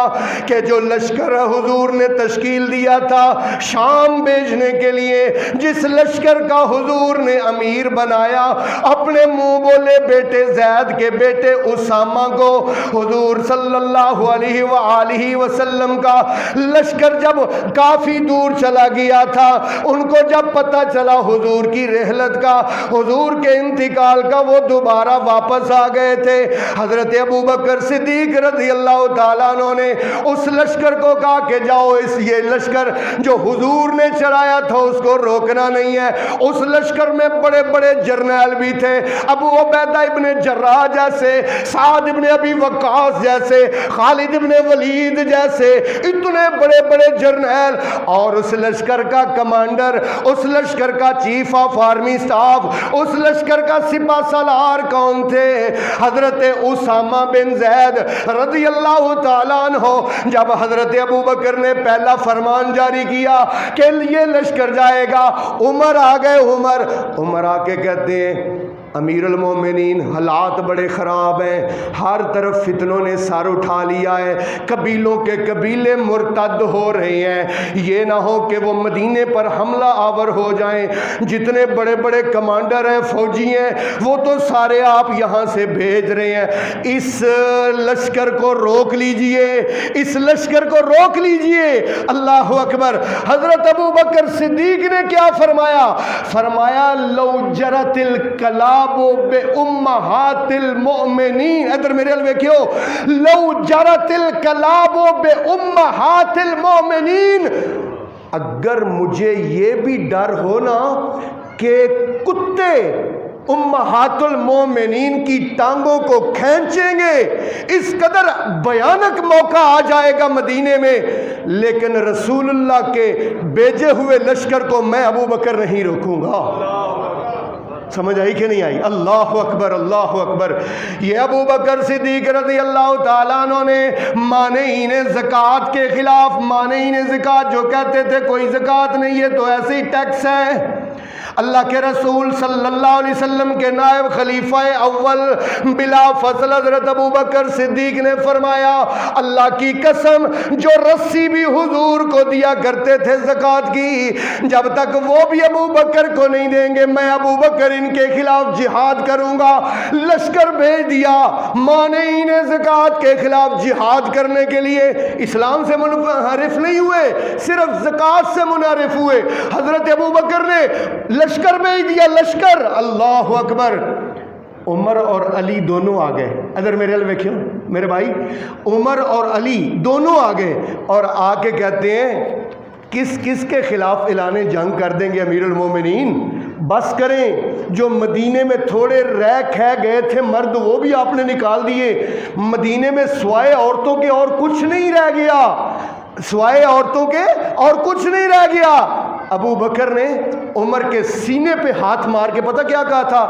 کہ جو لشکر حضور نے تشکیل دیا تھا شام بھیجنے کے لیے، جس لشکر کا حضور نے امیر بنایا اپنے منہ بولے بیٹے زید کے بیٹے اسامہ کو، حضور صلی اللہ علیہ وآلہ وسلم کا لشکر جب کافی دور چلا گیا تھا، ان کو جب پتہ چلا حضور کی رحلت کا، حضور کے انتقال کا، وہ دوبارہ واپس آ گئے تھے۔ حضرت ابو بکر صدیق رضی اللہ تعالیٰ عنہ نے اس لشکر کو کہا کہ جاؤ، یہ لشکر جو حضور نے چڑھایا تھا اس کو روکنا نہیں ہے۔ اس لشکر میں بڑے بڑے جرنیل بھی تھے، ابو عبیدہ ابن جراح جیسے، سعد ابن ابی وقاص جیسے، خالد ابن ولید جیسے اتنے بڑے بڑے جرنیل، اور اس لشکر کا کمانڈر، اس لشکر کا چیف آف آرمی سٹاف، اس لشکر کا سپہ سالار کون تھے؟ حضرت اسامہ بن زید رضی اللہ تعالیٰ عنہ۔ جب حضرت ابو بکر نے پہلا فرمان جاری کیا کہ یہ لشکر جائے گا، عمر آ گئے۔ عمر آ کے کہتے ہیں امیر المومنین حالات بڑے خراب ہیں، ہر طرف فتنوں نے سر اٹھا لیا ہے، قبیلوں کے قبیلے مرتد ہو رہے ہیں، یہ نہ ہو کہ وہ مدینے پر حملہ آور ہو جائیں، جتنے بڑے بڑے کمانڈر ہیں، فوجی ہیں، وہ تو سارے آپ یہاں سے بھیج رہے ہیں، اس لشکر کو روک لیجئے، اس لشکر کو روک لیجئے۔ اللہ اکبر۔ حضرت ابو بکر صدیق نے کیا فرمایا؟ فرمایا لو جرت الکلام بے امہات المؤمنین، ادھر میرے الوے کیوں، لو جرت الکلاب بے امہات المؤمنین، اگر مجھے یہ بھی ڈر ہونا کہ کتے امہات المومنین کی ٹانگوں کو کھینچیں گے، اس قدر بھیانک موقع آ جائے گا مدینے میں، لیکن رسول اللہ کے بھیجے ہوئے لشکر کو میں ابو بکر نہیں روکوں گا۔ سمجھ آئی کہ نہیں آئی؟ اللہ اکبر، اللہ اکبر۔ یہ ابو بکر صدیق رضی اللہ تعالیٰ عنہ نے مانعین زکوٰۃ کے خلاف، مانعین زکوٰۃ جو کہتے تھے کوئی زکوٰۃ نہیں ہے تو ایسے ہی ٹیکس ہے، اللہ کے رسول صلی اللہ علیہ وسلم کے نائب خلیفہ اول بلا فضل حضرت ابو بکر صدیق نے فرمایا اللہ کی قسم جو رسی بھی حضور کو دیا کرتے تھے زکوٰۃ کی، جب تک وہ بھی ابو بکر کو نہیں دیں گے میں ابو بکر ان کے خلاف جہاد کروں گا۔ لشکر بھیج دیا، مانے انہیں زکوٰۃ کے خلاف جہاد کرنے کے لیے۔ اسلام سے منحرف نہیں ہوئے، صرف زکوٰۃ سے منحرف ہوئے۔ حضرت ابو بکر نے لشکر بھیج دیا، لشکر، اللہ اکبر۔ عمر اور علی دونوں آ گئے، ادھر میرے ال دیکھو میرے بھائی، عمر اور علی دونوں آ گئے اور آ کے کہتے ہیں کس کس کے خلاف اعلان جنگ کر دیں گے امیر المومنین؟ بس کریں، جو مدینے میں تھوڑے رہ کھہ گئے تھے مرد وہ بھی آپ نے نکال دیے، مدینے میں سوائے عورتوں کے اور کچھ نہیں رہ گیا، سوائے عورتوں کے اور کچھ نہیں رہ گیا۔ ابو بکر نے عمر کے سینے پہ ہاتھ مار کے پتہ کیا کہا تھا؟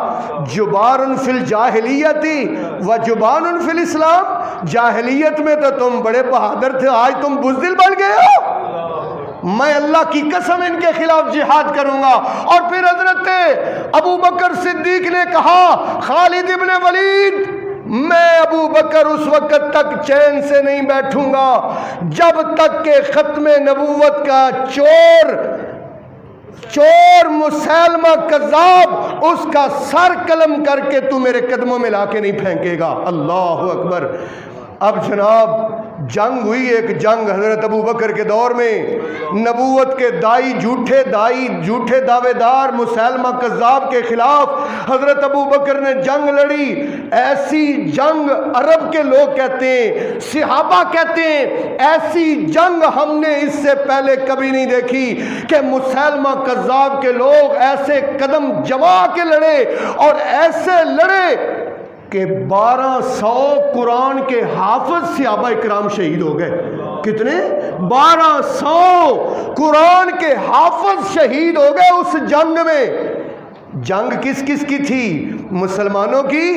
جبارن فی الجاہلیت و جبانن فی الاسلام، جاہلیت میں تو تم بڑے بہادر تھے، آج تم بزدل بن گئے ہو، میں اللہ کی قسم ان کے خلاف جہاد کروں گا۔ اور پھر حضرت ابو بکر صدیق نے کہا خالد ابن ولید میں ابو بکر اس وقت تک چین سے نہیں بیٹھوں گا جب تک کہ ختم نبوت کا چور مسیلمہ کذاب اس کا سر قلم کر کے تو میرے قدموں میں لا کے نہیں پھینکے گا۔ اللہ اکبر۔ اب جناب جنگ ہوئی، ایک جنگ حضرت ابو بکر کے دور میں، نبوت کے جھوٹے دعوے دار مسیلمہ کذاب کے خلاف حضرت ابو بکر نے جنگ لڑی۔ ایسی جنگ عرب کے لوگ کہتے ہیں، صحابہ کہتے ہیں ایسی جنگ ہم نے اس سے پہلے کبھی نہیں دیکھی کہ مسیلمہ کذاب کے لوگ ایسے قدم جما کے لڑے اور ایسے لڑے کہ 1200 قرآن کے حافظ صحابہ اکرام شہید ہو گئے۔ کتنے؟ 1200 قرآن کے حافظ شہید ہو گئے اس جنگ میں۔ جنگ کس کس کی تھی؟ مسلمانوں کی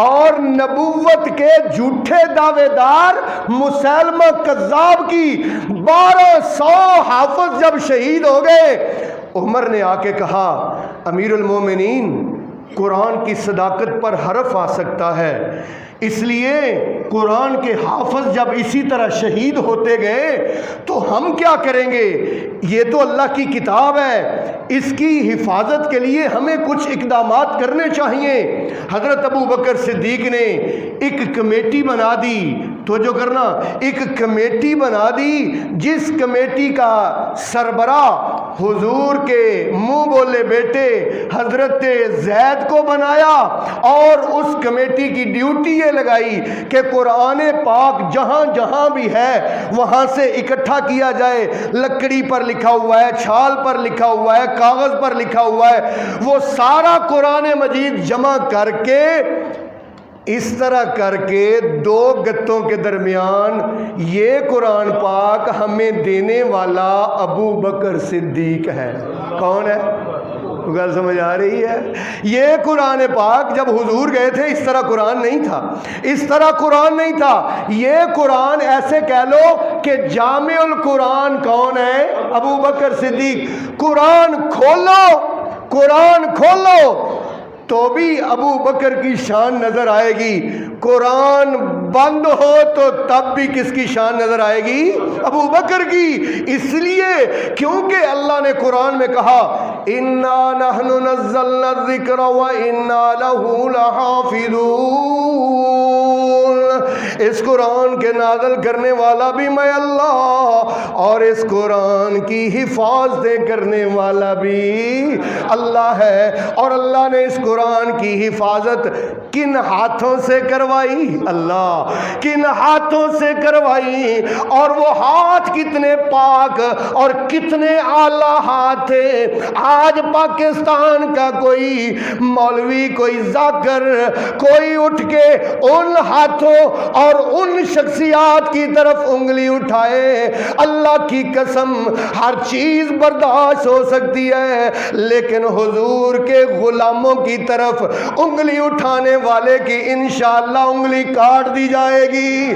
اور نبوت کے جھوٹے دعوے دار مسیلمہ کذاب کی۔ 1200 حافظ جب شہید ہو گئے، عمر نے آ کے کہا امیر المومنین قرآن کی صداقت پر حرف آ سکتا ہے، اس لیے قرآن کے حافظ جب اسی طرح شہید ہوتے گئے تو ہم کیا کریں گے؟ یہ تو اللہ کی کتاب ہے، اس کی حفاظت کے لیے ہمیں کچھ اقدامات کرنے چاہیے۔ حضرت ابو بکر صدیق نے ایک کمیٹی بنا دی، تو جو کرنا، ایک کمیٹی بنا دی جس کمیٹی کا سربراہ حضور کے منہ بولے بیٹے حضرت زید کو بنایا، اور اس کمیٹی کی ڈیوٹی یہ لگائی کہ قرآن پاک جہاں جہاں بھی ہے وہاں سے اکٹھا کیا جائے، لکڑی پر لکھا ہوا ہے، چھال پر لکھا ہوا ہے، کاغذ پر لکھا ہوا ہے، وہ سارا قرآن مجید جمع کر کے اس طرح کر کے 2 گتوں کے درمیان یہ قرآن پاک ہمیں دینے والا ابو بکر صدیق ہے۔ کون ہے؟ گل سمجھ آ رہی ہے؟ یہ قرآن پاک جب حضور گئے تھے اس طرح قرآن نہیں تھا، اس طرح قرآن نہیں تھا۔ یہ قرآن ایسے کہہ لو کہ جامع القرآن کون ہے؟ ابو بکر صدیق۔ قرآن کھولو تو بھی ابو بکر کی شان نظر آئے گی، قرآن بند ہو تو تب بھی کس کی شان نظر آئے گی؟ ابو بکر کی۔ اس لیے کیونکہ اللہ نے قرآن میں کہا اِنَّا نَحْنُ نَزَّلْنَا الذِّكْرَ وَإِنَّا لَهُ لَحَافِظُونَ، اس قرآن کے نازل کرنے والا بھی میں اللہ اور اس قرآن کی حفاظتیں کرنے والا بھی اللہ ہے۔ اور اللہ نے اس قرآن کی حفاظت کن ہاتھوں سے کروائی؟ اللہ کن ہاتھوں سے کروائی، اور وہ ہاتھ کتنے پاک اور کتنے اعلیٰ ہاتھ تھے۔ آج پاکستان کا کوئی مولوی، کوئی ذاکر، کوئی اٹھ کے ان ہاتھوں اور ان شخصیات کی طرف انگلی اٹھائے، اللہ کی قسم ہر چیز برداشت ہو سکتی ہے، لیکن حضور کے غلاموں کی طرف انگلی اٹھانے والے کی انشاءاللہ انگلی کاٹ دی جائے گی،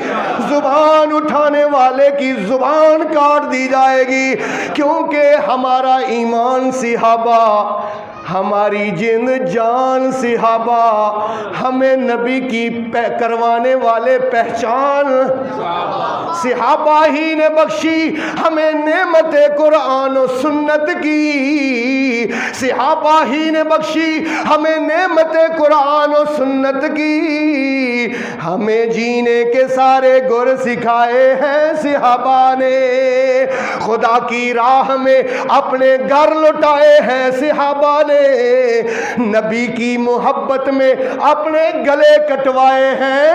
زبان اٹھانے والے کی زبان کاٹ دی جائے گی، کیونکہ ہمارا ایمان صحابہ، ہماری جن جان صحابہ ہمیں نبی کی کروانے والے پہچان، صحابہ ہی نے بخشی ہمیں نعمت قرآن و سنت کی، صحابہ ہی نے بخشی ہمیں نعمت قرآن و سنت کی، ہمیں جینے کے سارے گر سکھائے ہیں صحابہ نے، خدا کی راہ میں اپنے گھر لٹائے ہیں صحابہ نے، نبی کی محبت میں اپنے گلے کٹوائے ہیں۔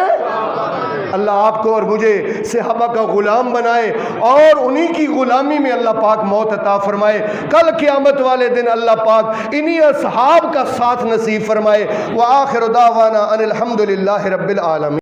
اللہ آپ کو اور مجھے صحابہ کا غلام بنائے اور انہی کی غلامی میں اللہ پاک موت عطا فرمائے، کل قیامت والے دن اللہ پاک انہی اصحاب کا ساتھ نصیب فرمائے۔ وآخر دعوانا ان الحمدللہ رب العالمین۔